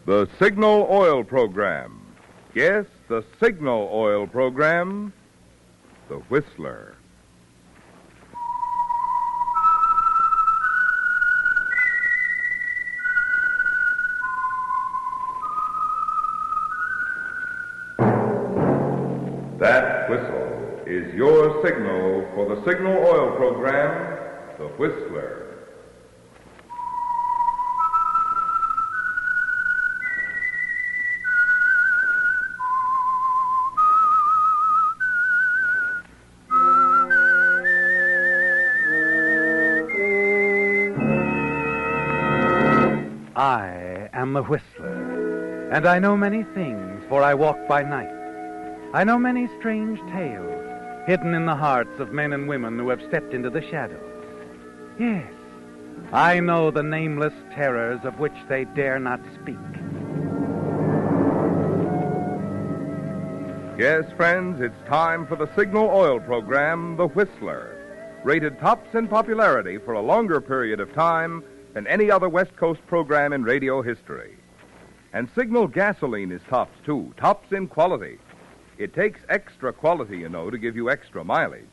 The Signal Oil Program. Yes, the Signal Oil Program. The Whistler. That whistle is your signal for the Signal Oil Program, The Whistler. I am the Whistler, and I know many things, for I walk by night. I know many strange tales, hidden in the hearts of men and women who have stepped into the shadows. Yes, I know the nameless terrors of which they dare not speak. Yes, friends, it's time for the Signal Oil Program, The Whistler, rated tops in popularity for a longer period of time than any other West Coast program in radio history. And Signal gasoline is tops, too, tops in quality. It takes extra quality, you know, to give you extra mileage.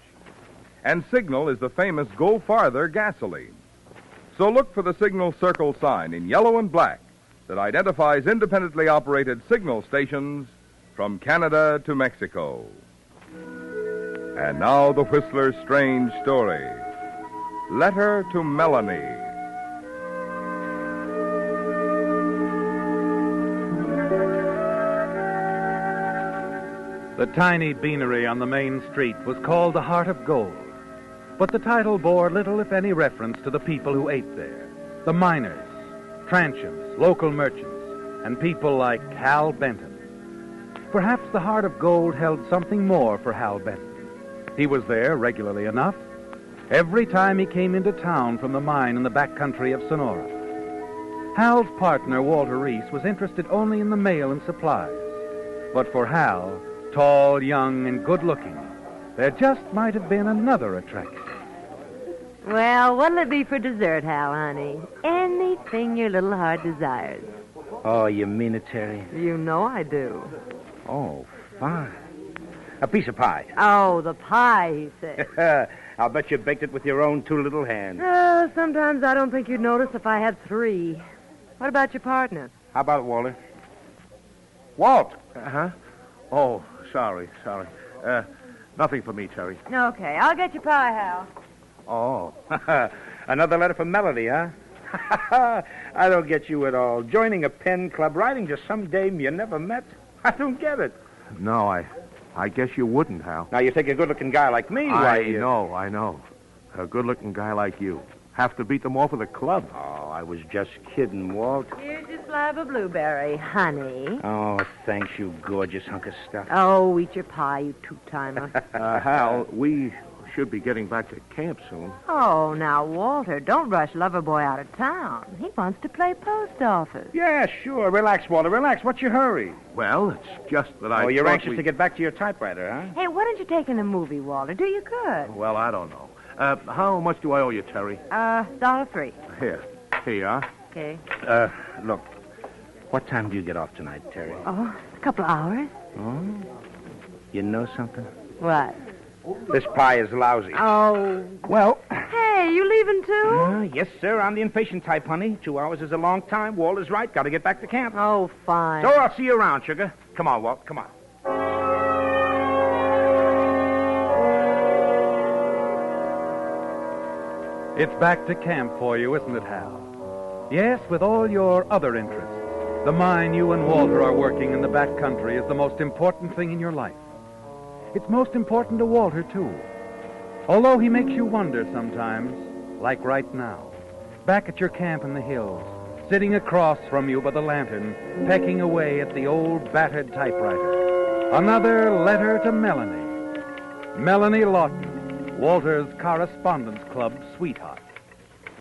And Signal is the famous Go Farther gasoline. So look for the Signal Circle sign in yellow and black that identifies independently operated signal stations from Canada to Mexico. And now the Whistler's strange story. Letter to Melanie. The tiny beanery on the main street was called the Heart of Gold, but the title bore little, if any, reference to the people who ate there. The miners, transients, local merchants, and people like Hal Benton. Perhaps the Heart of Gold held something more for Hal Benton. He was there regularly enough, every time he came into town from the mine in the back country of Sonora. Hal's partner, Walter Reese, was interested only in the mail and supplies. But for Hal, tall, young, and good-looking, there just might have been another attraction. Well, what'll it be for dessert, Hal, honey? Anything your little heart desires. Oh, you mean it, Terry? You know I do. Oh, fine. A piece of pie. Oh, the pie, he said. I'll bet you baked it with your own two little hands. Sometimes I don't think you'd notice if I had three. What about your partner? How about it, Walter? Walt. Uh-huh. Oh, sorry. Nothing for me, Terry. Okay, I'll get your pie, Hal. Oh. Another letter from Melanie, huh? I don't get you at all. Joining a pen club, writing to some dame you never met. I don't get it. No, I guess you wouldn't, Hal. Now, you take a good-looking guy like me. I know. A good-looking guy like you. Have to beat them off of the club. Oh, I was just kidding, Walt. Here's your slab of blueberry, honey. Oh, thanks, you gorgeous hunk of stuff. Oh, eat your pie, you two-timer. Hal, we should be getting back to camp soon. Oh, now, Walter, don't rush Loverboy out of town. He wants to play post office. Yeah, sure. Relax, Walter, relax. What's your hurry? Well, it's just that I you're thought anxious to get back to your typewriter, huh? Hey, why don't you take in a movie, Walter? Do you good? Well, I don't know. How much do I owe you, Terry? $3. Here you are. Okay. Look, what time do you get off tonight, Terry? Oh, a couple of hours. Oh? You know something? What? This pie is lousy. Oh. Well. Hey, you leaving too? Yes, sir. I'm the impatient type, honey. 2 hours is a long time. Walter's right. Got to get back to camp. Oh, fine. So I'll see you around, sugar. Come on, Walt. Come on. It's back to camp for you, isn't it, Hal? Yes, with all your other interests. The mine you and Walter are working in the back country is the most important thing in your life. It's most important to Walter, too. Although he makes you wonder sometimes, like right now, back at your camp in the hills, sitting across from you by the lantern, pecking away at the old battered typewriter. Another letter to Melanie. Melanie Lawton, Walter's Correspondence Club sweetheart.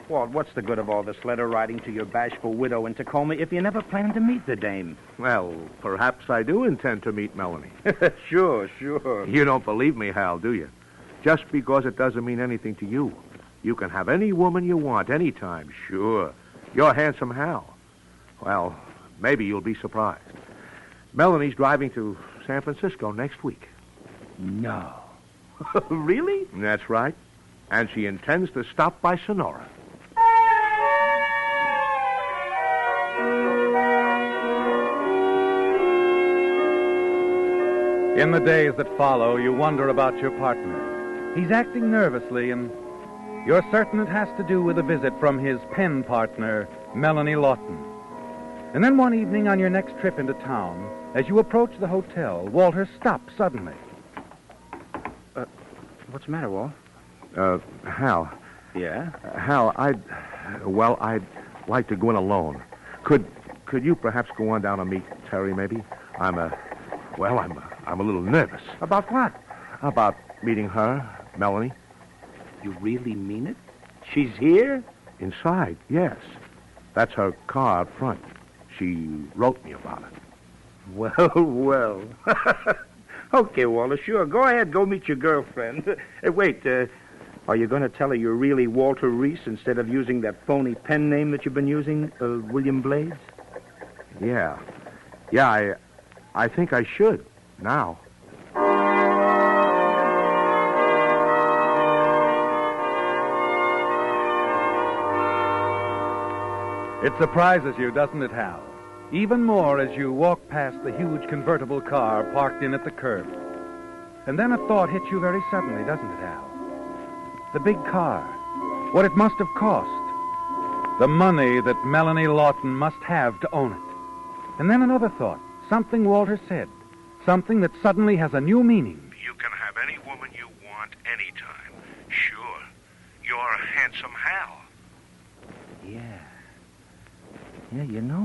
Walt, what's the good of all this letter writing to your bashful widow in Tacoma if you never plan to meet the dame? Well, perhaps I do intend to meet Melanie. Sure. You don't believe me, Hal, do you? Just because it doesn't mean anything to you. You can have any woman you want, anytime, sure. You're handsome Hal. Well, maybe you'll be surprised. Melanie's driving to San Francisco next week. No. Really? That's right. And she intends to stop by Sonora. In the days that follow, you wonder about your partner. He's acting nervously, and you're certain it has to do with a visit from his pen partner, Melanie Lawton. And then one evening on your next trip into town, as you approach the hotel, Walter stops suddenly. What's the matter, Walt? Hal. Yeah? Hal, I'd like to go in alone. Could you perhaps go on down and meet Terry, maybe? I'm a little nervous. About what? About meeting her, Melanie. You really mean it? She's here? Inside, yes. That's her car up front. She wrote me about it. Well. Okay, Walter, sure. Go ahead, go meet your girlfriend. Wait, are you going to tell her you're really Walter Reese instead of using that phony pen name that you've been using, William Blades? Yeah, I think I should, now. It surprises you, doesn't it, Hal? Even more as you walk past the huge convertible car parked in at the curb. And then a thought hits you very suddenly, doesn't it, Hal? The big car. What it must have cost. The money that Melanie Lawton must have to own it. And then another thought. Something Walter said. Something that suddenly has a new meaning. You can have any woman you want anytime. Sure. You're a handsome Hal. Yeah,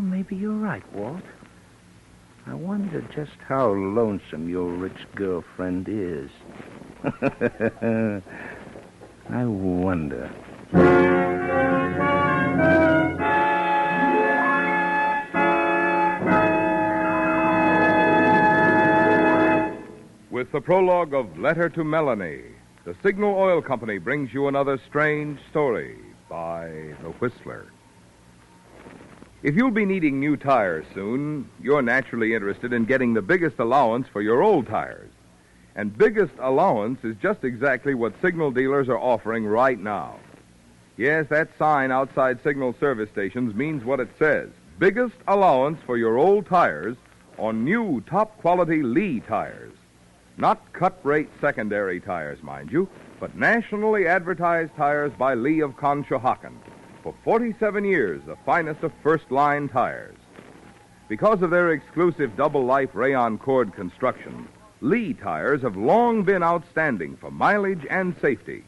maybe you're right, Walt. I wonder just how lonesome your rich girlfriend is. I wonder. With the prologue of Letter to Melanie, the Signal Oil Company brings you another strange story by The Whistler. If you'll be needing new tires soon, you're naturally interested in getting the biggest allowance for your old tires. And biggest allowance is just exactly what Signal dealers are offering right now. Yes, that sign outside Signal service stations means what it says. Biggest allowance for your old tires on new top-quality Lee tires. Not cut-rate secondary tires, mind you, but nationally advertised tires by Lee of Conshohocken. For 47 years, the finest of first-line tires. Because of their exclusive double-life rayon cord construction, Lee tires have long been outstanding for mileage and safety.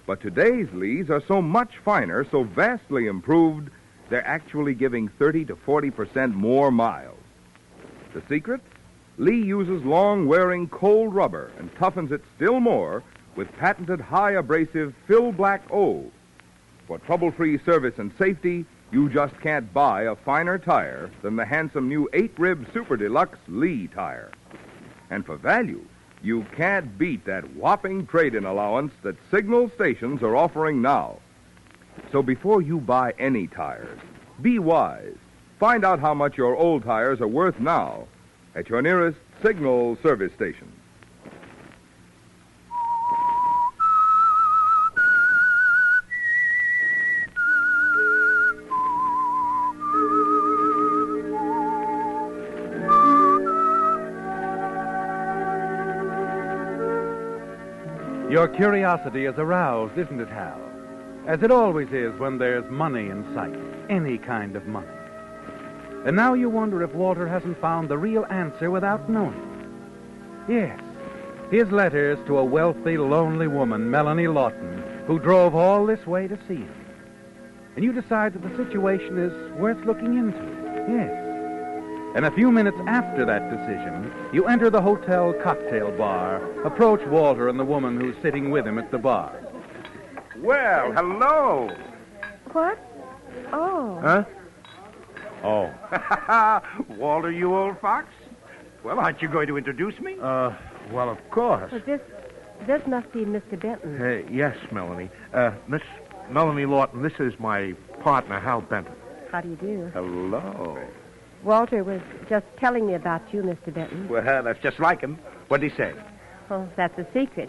But today's Lees are so much finer, so vastly improved, they're actually giving 30 to 40% more miles. The secret? Lee uses long-wearing cold rubber and toughens it still more with patented high-abrasive Fill Black O. For trouble-free service and safety, you just can't buy a finer tire than the handsome new 8-rib Super Deluxe Lee tire. And for value, you can't beat that whopping trade-in allowance that Signal stations are offering now. So before you buy any tires, be wise. Find out how much your old tires are worth now at your nearest Signal service station. Your curiosity is aroused, isn't it, Hal? As it always is when there's money in sight. Any kind of money. And now you wonder if Walter hasn't found the real answer without knowing. Yes, his letters to a wealthy, lonely woman, Melanie Lawton, who drove all this way to see him. And you decide that the situation is worth looking into. Yes. And a few minutes after that decision, you enter the hotel cocktail bar, approach Walter and the woman who's sitting with him at the bar. Well, hello. What? Oh. Huh? Oh. Walter, you old fox. Well, aren't you going to introduce me? Well, of course. Well, this must be Mr. Benton. Yes, Melanie. Miss Melanie Lawton, this is my partner, Hal Benton. How do you do? Hello. Walter was just telling me about you, Mr. Benton. Well, that's just like him. What'd he say? Oh, that's a secret.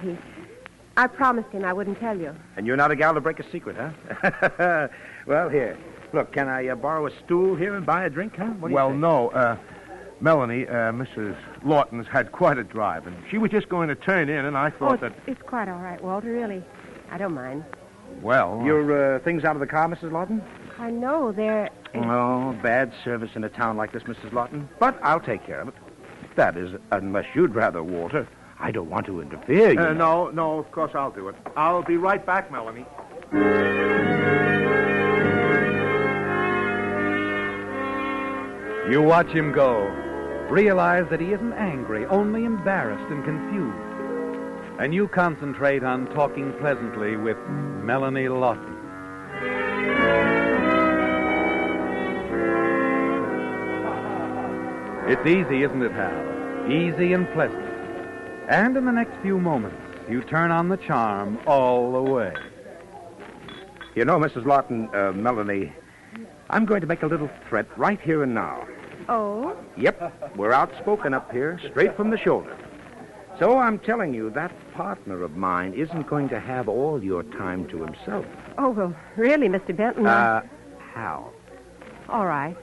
I promised him I wouldn't tell you. And you're not a gal to break a secret, huh? Well, here. Look, can I borrow a stool here and buy a drink, huh? What do you think? No. Melanie, Mrs. Lawton's had quite a drive, and she was just going to turn in, and I thought that... It's quite all right, Walter, really. I don't mind. Well... Your things out of the car, Mrs. Lawton? I know, they're... Oh, bad service in a town like this, Mrs. Lawton. But I'll take care of it. That is, unless you'd rather, Walter. I don't want to interfere, you know. No, of course I'll do it. I'll be right back, Melanie. You watch him go. Realize that he isn't angry, only embarrassed and confused. And you concentrate on talking pleasantly with Melanie Lawton. It's easy, isn't it, Hal? Easy and pleasant. And in the next few moments, you turn on the charm all the way. You know, Mrs. Lawton, Melanie, I'm going to make a little threat right here and now. Oh? Yep, we're outspoken up here, straight from the shoulder. So I'm telling you, that partner of mine isn't going to have all your time to himself. Oh, well, really, Mr. Benton? How? All right.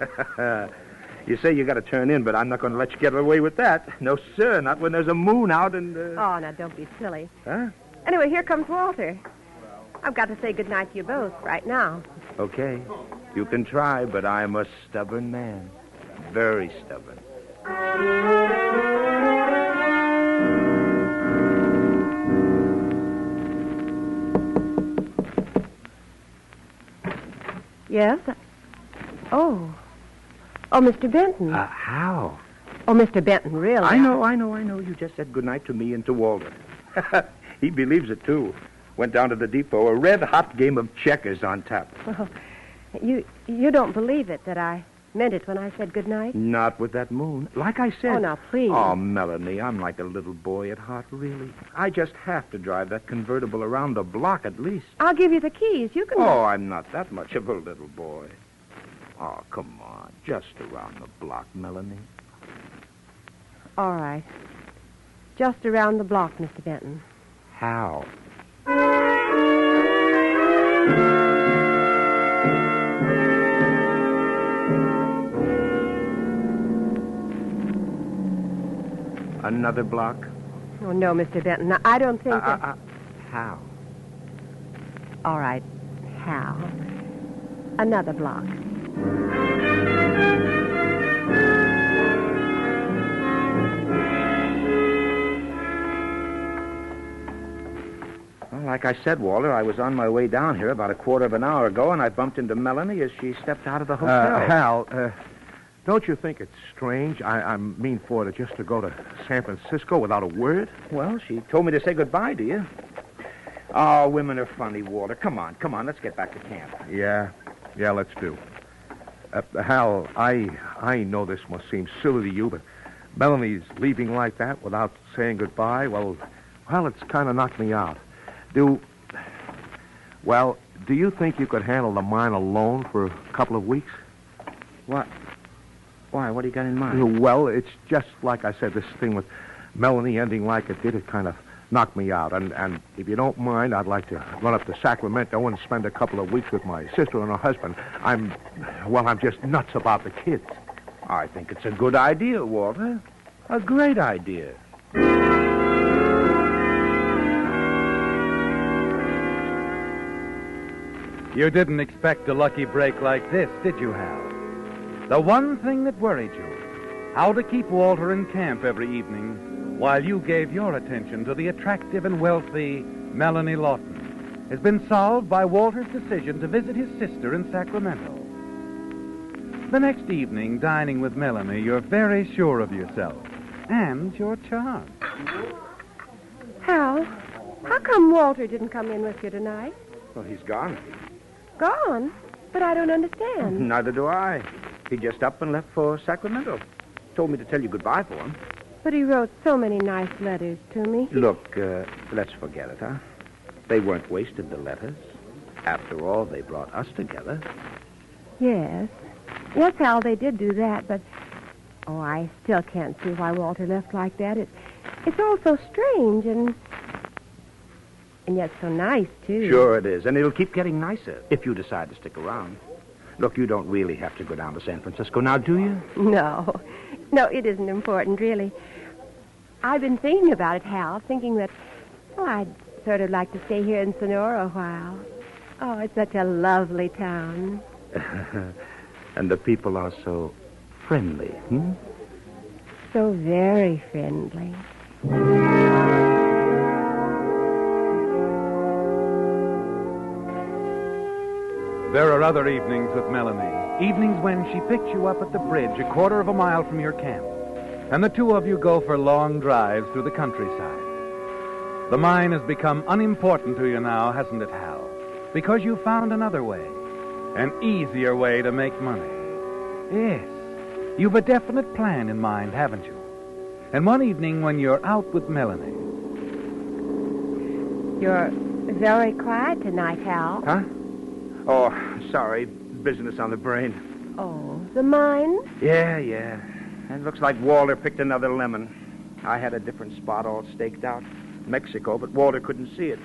You say you got to turn in, but I'm not going to let you get away with that. No, sir, not when there's a moon out and... Oh, now, don't be silly. Huh? Anyway, here comes Walter. I've got to say goodnight to you both right now. Okay, you can try, but I'm a stubborn man. Very stubborn. Yes? Oh. Oh, Mr. Benton. How? Oh, Mr. Benton, really? I know. You just said goodnight to me and to Walter. He believes it, too. Went down to the depot, a red-hot game of checkers on tap. Well, you don't believe it, that I meant it when I said goodnight? Not with that moon. Like I said... Oh, now, please. Oh, Melanie, I'm like a little boy at heart, really. I just have to drive that convertible around the block at least. I'll give you the keys. You can... Oh, I'm not that much of a little boy. Oh, come on. Just around the block, Melanie. All right. Just around the block, Mr. Benton. How? Another block? Oh, no, Mr. Benton. Now, I don't think that... How? All right. How? Another block. Well, like I said, Walter, I was on my way down here about a quarter of an hour ago, and I bumped into Melanie as she stepped out of the hotel. Hal, don't you think it's strange? I mean for her just to go to San Francisco without a word? Well, she told me to say goodbye to you. Oh, women are funny, Walter. Come on, let's get back to camp. Yeah, let's do. Hal, I know this must seem silly to you, but Melanie's leaving like that without saying goodbye, well, it's kind of knocked me out. Do you think you could handle the mine alone for a couple of weeks? What? Why? What do you got in mind? Well, it's just like I said, this thing with Melanie ending like it did, it kind of knocked me out. And if you don't mind, I'd like to run up to Sacramento and spend a couple of weeks with my sister and her husband. I'm just nuts about the kids. I think it's a good idea, Walter. A great idea. You didn't expect a lucky break like this, did you, Hal? The one thing that worried you, how to keep Walter in camp every evening while you gave your attention to the attractive and wealthy Melanie Lawton, has been solved by Walter's decision to visit his sister in Sacramento. The next evening, dining with Melanie, you're very sure of yourself and your charm. Hal, how come Walter didn't come in with you tonight? Well, he's gone. Gone? But I don't understand. Neither do I. He just up and left for Sacramento. Told me to tell you goodbye for him. But he wrote so many nice letters to me. Look, let's forget it, huh? They weren't wasted, the letters. After all, they brought us together. Yes. Yes, Hal, they did do that, but... Oh, I still can't see why Walter left like that. It's all so strange and yet so nice, too. Sure it is, and it'll keep getting nicer if you decide to stick around. Look, you don't really have to go down to San Francisco now, do you? No. No, it isn't important, really. I've been thinking about it, Hal, thinking that, I'd sort of like to stay here in Sonora a while. Oh, it's such a lovely town. And the people are so friendly, So very friendly. There are other evenings with Melanie. Evenings when she picks you up at the bridge a quarter of a mile from your camp. And the two of you go for long drives through the countryside. The mine has become unimportant to you now, hasn't it, Hal? Because you found another way. An easier way to make money. Yes. You've a definite plan in mind, haven't you? And one evening when you're out with Melanie... You're very quiet tonight, Hal. Huh? Oh, sorry. Business on the brain. Oh, the mine? Yeah. It looks like Walter picked another lemon. I had a different spot all staked out. Mexico, but Walter couldn't see it.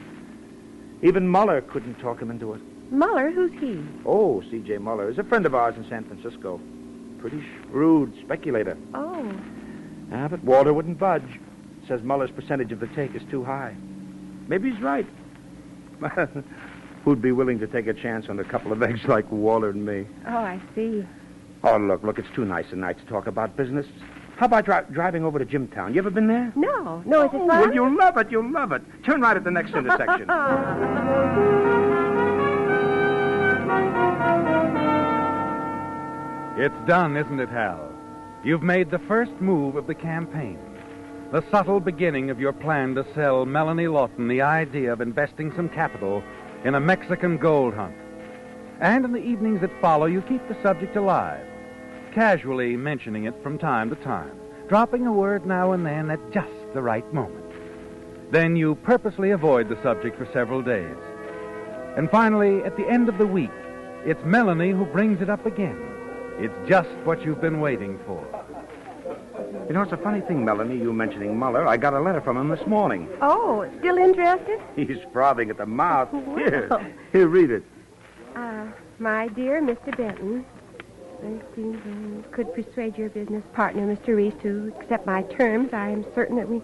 Even Muller couldn't talk him into it. Muller? Who's he? Oh, C.J. Muller is a friend of ours in San Francisco. Pretty shrewd speculator. Oh. But Walter wouldn't budge. Says Muller's percentage of the take is too high. Maybe he's right. Who'd be willing to take a chance on a couple of eggs like Walter and me? Oh, I see. Oh, look, it's too nice a night to talk about business. How about driving over to Jimtown? You ever been there? No, is it fun? Well, you'll love it. Turn right at the next intersection. It's done, isn't it, Hal? You've made the first move of the campaign. The subtle beginning of your plan to sell Melanie Lawton the idea of investing some capital in a Mexican gold hunt. And in the evenings that follow, you keep the subject alive, casually mentioning it from time to time, dropping a word now and then at just the right moment. Then you purposely avoid the subject for several days. And finally, at the end of the week, it's Melanie who brings it up again. It's just what you've been waiting for. You know, it's a funny thing, Melanie, you mentioning Muller. I got a letter from him this morning. Oh, still interested? He's frothing at the mouth. Well. Here, read it. My dear Mr. Benton, could persuade your business partner, Mr. Reese, to accept my terms. I am certain that we...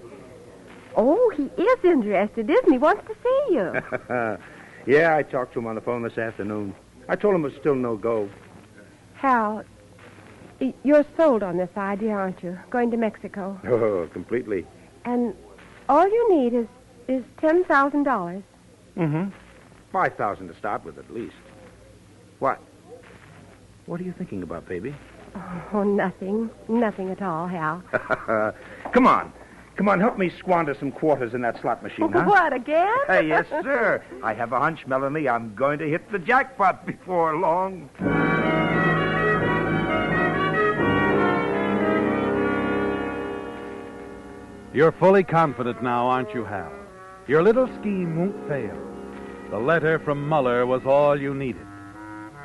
Oh, he is interested, isn't he? Wants to see you. Yeah, I talked to him on the phone this afternoon. I told him it was still no go. Hal, you're sold on this idea, aren't you? Going to Mexico. Oh, completely. And all you need is $10,000. Mm-hmm. 5,000 to start with, at least. What? What are you thinking about, baby? Oh, nothing. Nothing at all, Hal. Come on, help me squander some quarters in that slot machine, huh? What, again? Hey, yes, sir. I have a hunch, Melanie. I'm going to hit the jackpot before long. You're fully confident now, aren't you, Hal? Your little scheme won't fail. The letter from Muller was all you needed.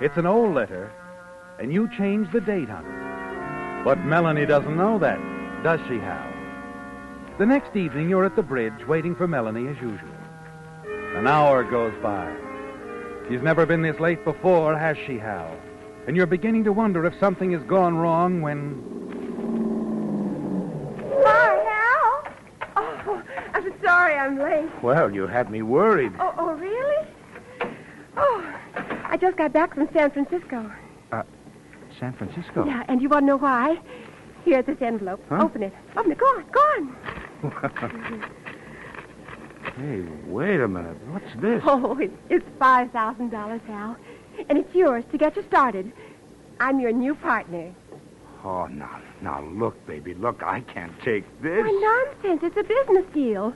It's an old letter, and you changed the date on it. But Melanie doesn't know that, does she, Hal? The next evening, you're at the bridge waiting for Melanie as usual. An hour goes by. She's never been this late before, has she, Hal? And you're beginning to wonder if something has gone wrong when... Hi, Hal. Oh, I'm sorry I'm late. Well, you had me worried. Oh, really? Oh, I just got back from San Francisco. San Francisco? Yeah, and you want to know why? Here's this envelope. Huh? Open it. Go on. Hey, wait a minute. What's this? Oh, it's $5,000, Hal. And it's yours to get you started. I'm your new partner. Oh, now, look, baby, look, I can't take this. Why, nonsense. It's a business deal.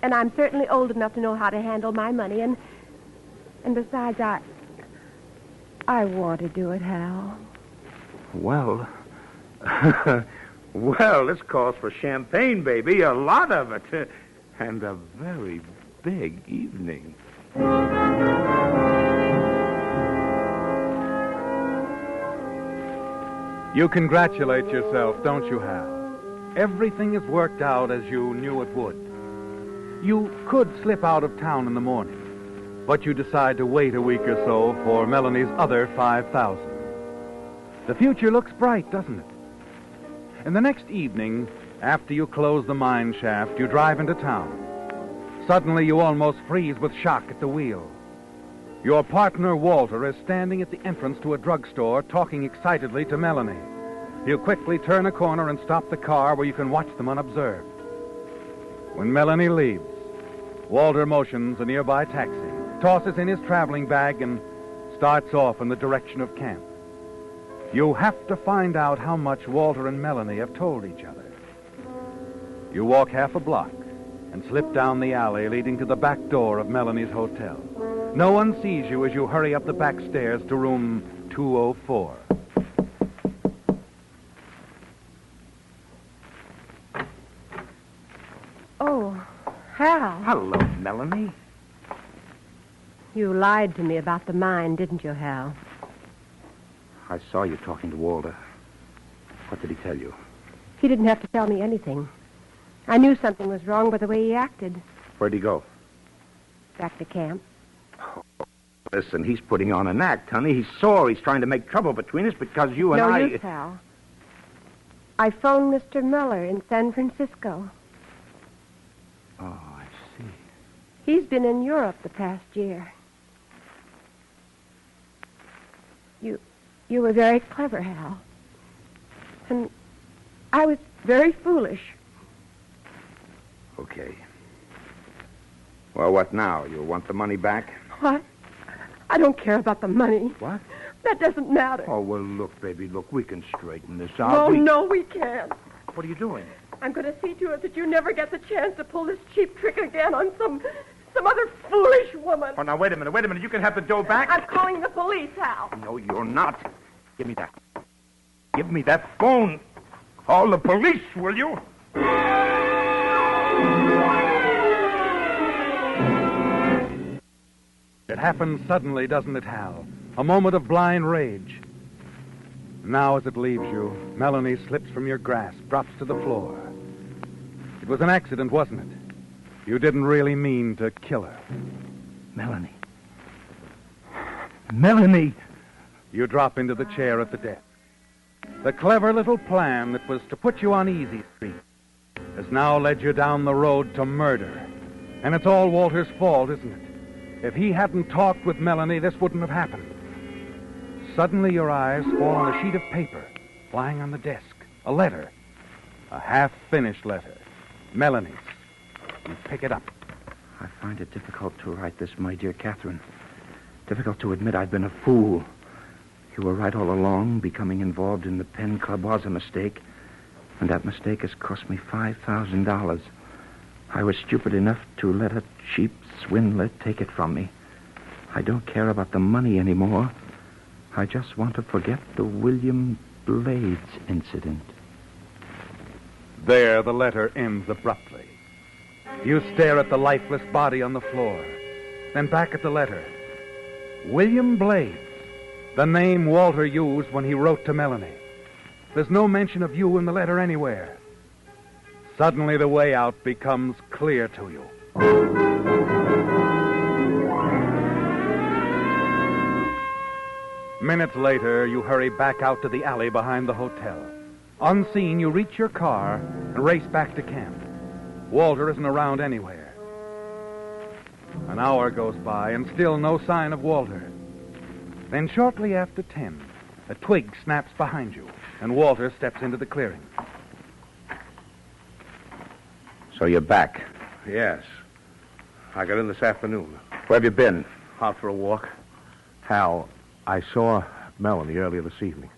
And I'm certainly old enough to know how to handle my money. And besides, I want to do it, Hal. Well, this calls for champagne, baby. A lot of it. And a very big evening. You congratulate yourself, don't you, Hal? Everything has worked out as you knew it would. You could slip out of town in the morning, but you decide to wait a week or so for Melanie's other 5,000. The future looks bright, doesn't it? And the next evening, after you close the mine shaft, you drive into town. Suddenly, you almost freeze with shock at the wheel. Your partner, Walter, is standing at the entrance to a drugstore talking excitedly to Melanie. You quickly turn a corner and stop the car where you can watch them unobserved. When Melanie leaves, Walter motions a nearby taxi, tosses in his traveling bag, and starts off in the direction of camp. You have to find out how much Walter and Melanie have told each other. You walk half a block and slip down the alley leading to the back door of Melanie's hotel. No one sees you as you hurry up the back stairs to room 204. Oh, Hal. Hello, Melanie. You lied to me about the mine, didn't you, Hal? I saw you talking to Walter. What did he tell you? He didn't have to tell me anything. I knew something was wrong by the way he acted. Where'd he go? Back to camp. Listen, he's putting on an act, honey. He's sore. He's trying to make trouble between us because you and No I... use, Hal. I phoned Mr. Miller in San Francisco. Oh, I see. He's been in Europe the past year. You were very clever, Hal. And I was very foolish. Okay. Well, what now? You want the money back? What? I don't care about the money. What? That doesn't matter. Oh, well, look, baby, look, we can straighten this out. No, we can't. What are you doing? I'm going to see to it that you never get the chance to pull this cheap trick again on some other foolish woman. Oh, now, wait a minute. You can have the dough back. I'm calling the police, Hal. No, you're not. Give me that. Give me that phone. Call the police, will you? It happens suddenly, doesn't it, Hal? A moment of blind rage. Now, as it leaves you, Melanie slips from your grasp, drops to the floor. It was an accident, wasn't it? You didn't really mean to kill her. Melanie. Melanie. You drop into the chair at the desk. The clever little plan that was to put you on easy street has now led you down the road to murder. And it's all Walter's fault, isn't it? If he hadn't talked with Melanie, this wouldn't have happened. Suddenly your eyes fall on a sheet of paper lying on the desk. A letter. A half-finished letter. Melanie's. You pick it up. I find it difficult to write this, my dear Catherine. Difficult to admit I've been a fool. You were right all along. Becoming involved in the Pen Club was a mistake. And that mistake has cost me $5,000. I was stupid enough to let a cheap swindler take it from me. I don't care about the money anymore. I just want to forget the William Blades incident. There, the letter ends abruptly. You stare at the lifeless body on the floor, then back at the letter. William Blades, the name Walter used when he wrote to Melanie. There's no mention of you in the letter anywhere. Suddenly, the way out becomes clear to you. Minutes later, you hurry back out to the alley behind the hotel. Unseen, you reach your car and race back to camp. Walter isn't around anywhere. An hour goes by and still no sign of Walter. Then shortly after 10, a twig snaps behind you and Walter steps into the clearing. So you're back. Yes. I got in this afternoon. Where have you been? Out for a walk. Hal, I saw Melanie earlier this evening.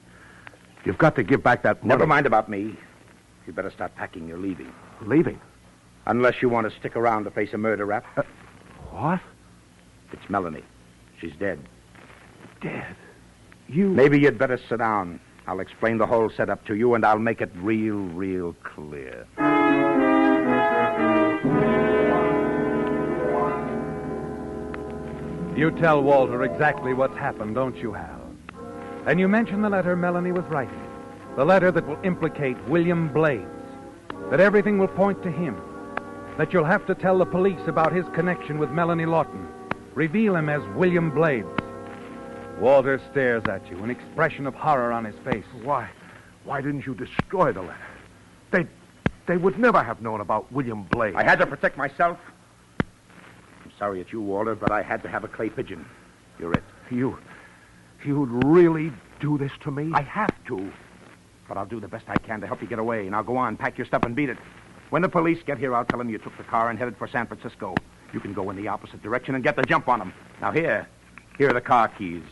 You've got to give back that money. Never mind about me. You better start packing. You're leaving. Leaving? Unless you want to stick around to face a murder rap. What? It's Melanie. She's dead. Dead? You... Maybe you'd better sit down. I'll explain the whole setup to you, and I'll make it real clear. You tell Walter exactly what's happened, don't you, Hal? And you mention the letter Melanie was writing. The letter that will implicate William Blades. That everything will point to him. That you'll have to tell the police about his connection with Melanie Lawton. Reveal him as William Blades. Walter stares at you, an expression of horror on his face. Why didn't you destroy the letter? They would never have known about William Blades. I had to protect myself. I'm sorry it's you, Walter, but I had to have a clay pigeon. You're it. You'd really do this to me? I have to. But I'll do the best I can to help you get away. Now go on, pack your stuff and beat it. When the police get here, I'll tell them you took the car and headed for San Francisco. You can go in the opposite direction and get the jump on them. Now here are the car keys.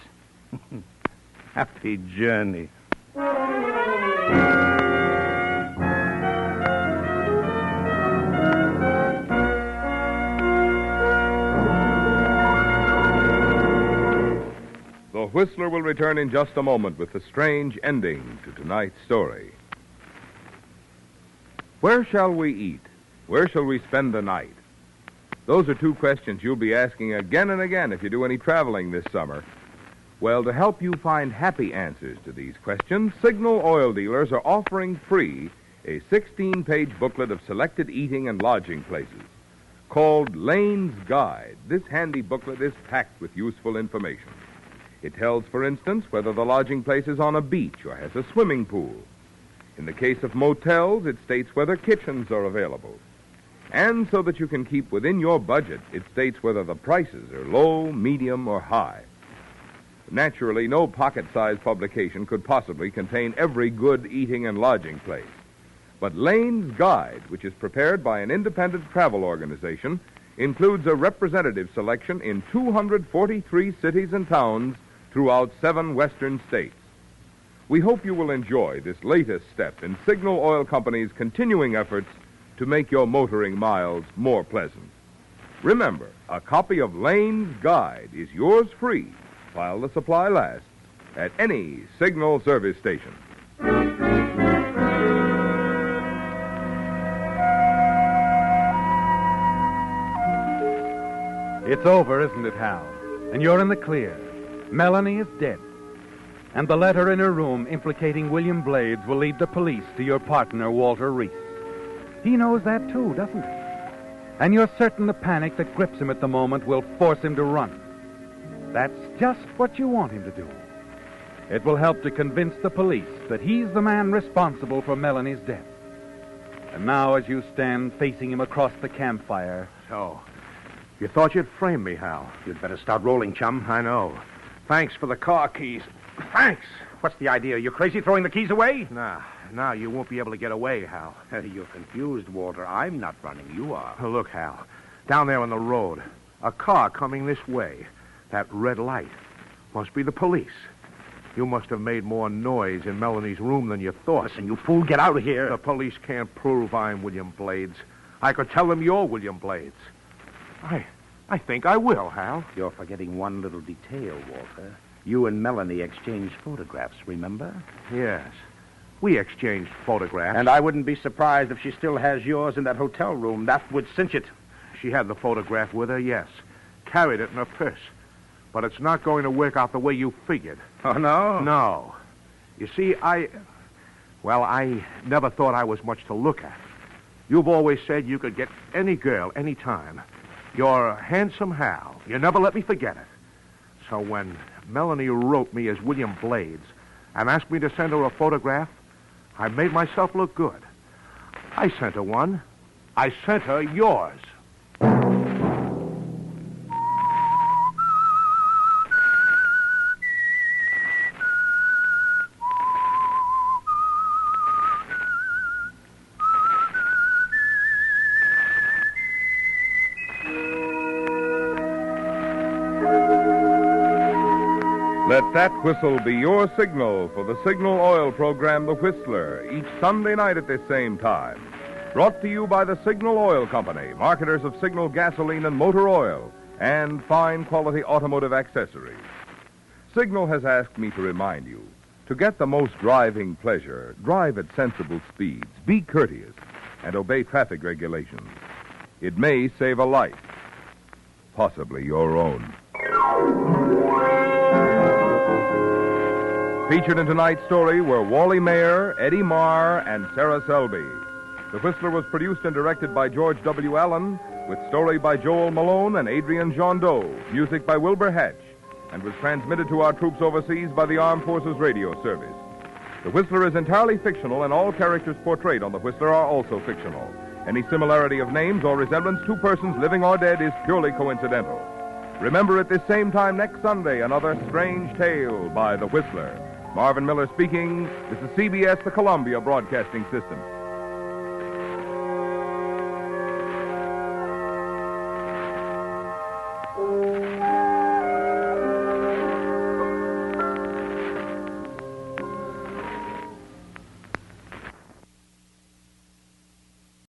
Happy journey. The Whistler will return in just a moment with the strange ending to tonight's story. Where shall we eat? Where shall we spend the night? Those are two questions you'll be asking again and again if you do any traveling this summer. Well, to help you find happy answers to these questions, Signal Oil Dealers are offering free a 16-page booklet of selected eating and lodging places called Lane's Guide. This handy booklet is packed with useful information. It tells, for instance, whether the lodging place is on a beach or has a swimming pool. In the case of motels, it states whether kitchens are available. And so that you can keep within your budget, it states whether the prices are low, medium, or high. Naturally, no pocket-sized publication could possibly contain every good eating and lodging place. But Lane's Guide, which is prepared by an independent travel organization, includes a representative selection in 243 cities and towns throughout 7 western states. We hope you will enjoy this latest step in Signal Oil Company's continuing efforts to make your motoring miles more pleasant. Remember, a copy of Lane's Guide is yours free while the supply lasts at any Signal service station. It's over, isn't it, Hal? And you're in the clear. Melanie is dead. And the letter in her room implicating William Blades will lead the police to your partner, Walter Reese. He knows that, too, doesn't he? And you're certain the panic that grips him at the moment will force him to run. That's just what you want him to do. It will help to convince the police that he's the man responsible for Melanie's death. And now, as you stand facing him across the campfire... So, you thought you'd frame me, Hal. You'd better start rolling, chum. I know. Thanks for the car keys. Thanks. What's the idea? You crazy throwing the keys away? Now you won't be able to get away, Hal. You're confused, Walter. I'm not running. You are. Look, Hal. Down there on the road. A car coming this way. That red light. Must be the police. You must have made more noise in Melanie's room than you thought. Listen, you fool, get out of here. The police can't prove I'm William Blades. I could tell them you're William Blades. I think I will, Hal. You're forgetting one little detail, Walter. You and Melanie exchanged photographs, remember? Yes. We exchanged photographs. And I wouldn't be surprised if she still has yours in that hotel room. That would cinch it. She had the photograph with her, yes. Carried it in her purse. But it's not going to work out the way you figured. Oh, no? No. You see, I never thought I was much to look at. You've always said you could get any girl, any time. You're handsome, Hal. You never let me forget it. So when Melanie wrote me as William Blades and asked me to send her a photograph, I made myself look good. I sent her one. I sent her yours. Let that whistle be your signal for the Signal Oil program, The Whistler, each Sunday night at this same time. Brought to you by the Signal Oil Company, marketers of Signal gasoline and motor oil, and fine quality automotive accessories. Signal has asked me to remind you, to get the most driving pleasure, drive at sensible speeds, be courteous, and obey traffic regulations. It may save a life, possibly your own. Featured in tonight's story were Wally Mayer, Eddie Marr, and Sarah Selby. The Whistler was produced and directed by George W. Allen, with story by Joel Malone and Adrian Jondeau, music by Wilbur Hatch, and was transmitted to our troops overseas by the Armed Forces Radio Service. The Whistler is entirely fictional, and all characters portrayed on The Whistler are also fictional. Any similarity of names or resemblance to persons living or dead is purely coincidental. Remember, at this same time next Sunday, another strange tale by The Whistler. Marvin Miller speaking. This is CBS, the Columbia Broadcasting System.